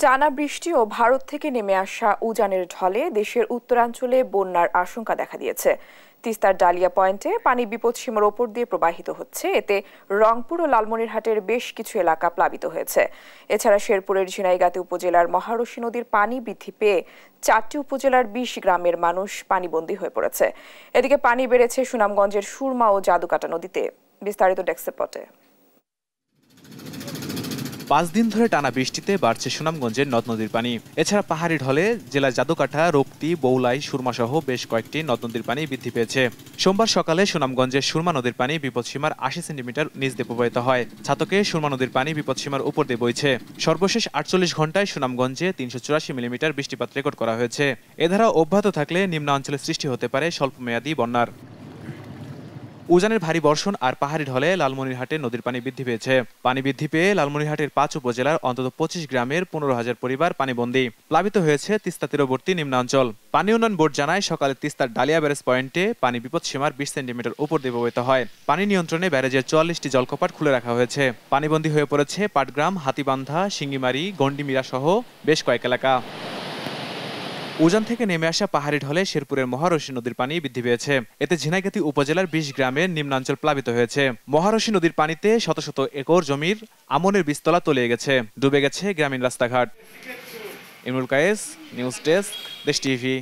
টানা বৃষ্টি ও ভারত থেকে নেমে আসা উজানের ঢলে দেশের উত্তরাঞ্চলে বন্যার আশঙ্কা দেখা দিয়েছে। তিস্তার ডালিয়া পয়েন্টে পানি বিপদসীমার ওপর দিয়ে প্রবাহিত হচ্ছে। এতে রংপুর ও লালমনিরহাটের বেশ কিছু এলাকা প্লাবিত হয়েছে। এছাড়া শেরপুরের ঝিনাইগাতি উপজেলার মহারশী নদীর পানি বৃদ্ধি পেয়ে 4টি উপজেলার 20 গ্রামের মানুষ পানিবন্দী হয়ে পড়েছে। এদিকে পানি বেড়েছে সুনামগঞ্জের সুরমা ও জাদুকাটা নদীতে। বিস্তারিত ডেস্ক রিপোর্টে। 5 দিন ধরে টানা বৃষ্টিতে বাড়ছে সুনামগঞ্জের নদ নদীর পানি। এছাড়া পাহাড়ি ঢলে জেলার জাদুকাঠা, রোপটি, বৌলাই, সুরমা সহ বেশ কয়েকটি নদ নদীর পানি বৃদ্ধি পেয়েছে। সোমবার সকালে সুনামগঞ্জের সুরমা নদীর পানি বিপদসীমার 80 সেন্টিমিটার নিচ দিয়ে প্রবাহিত হয়। ছাতকে সুরমা নদীর পানি বিপদসীমার উপর দিয়ে বইছে। সর্বশেষ 48 ঘন্টায় সুনামগঞ্জে 384 মিলিমিটার বৃষ্টিপাত রেকর্ড করা হয়েছে। এ ধারা অব্যাহত থাকলে নিম্নাঞ্চলে সৃষ্টি হতে পারে স্বল্পমেয়াদী বন্যার। উজানের ভারী বর্ষণ আর পাহাড়ি ঢলে লালমনিরহাটে নদীর পানি বৃদ্ধি পেয়েছে। পানি বৃদ্ধি পেয়ে লালমনিরহাটের 5 উপজেলার অন্তত 25 গ্রামের 15,000 পরিবার পানিবন্দী। প্লাবিত হয়েছে তিস্তা তীরবর্তী নিম্নাঞ্চল। পানি উন্নয়ন বোর্ড জানায়, সকালে তিস্তার ডালিয়া ব্যারেজ পয়েন্টে পানি বিপদসীমার 20 সেন্টিমিটার উপর দিয়ে প্রবাহিত হয়। পানি নিয়ন্ত্রণে ব্যারেজের 44টি জলকপাট খুলে রাখা হয়েছে। পানিবন্দী হয়ে পড়েছে পাটগ্রাম, হাতিবান্ধা, সিঙ্গিমারি, গন্ডিমিরা সহ বেশ কয়েক এলাকা। উজান থেকে নেমে আসা পাহাড়ি ঢলে শেরপুরের মহারশী নদীর পানি বৃদ্ধি পেয়েছে। এতে ঝিনাইগাতি উপজেলার 20 গ্রামের নিম্নাঞ্চল প্লাবিত হয়েছে। মহারশী নদীর পানিতে শত শত একর জমির আমনের বীজতলা তলিয়ে গেছে, ডুবে গেছে গ্রামীণ রাস্তাঘাট। ইমরুল কায়েস, নিউজ ডেস্ক, দেশ টিভি।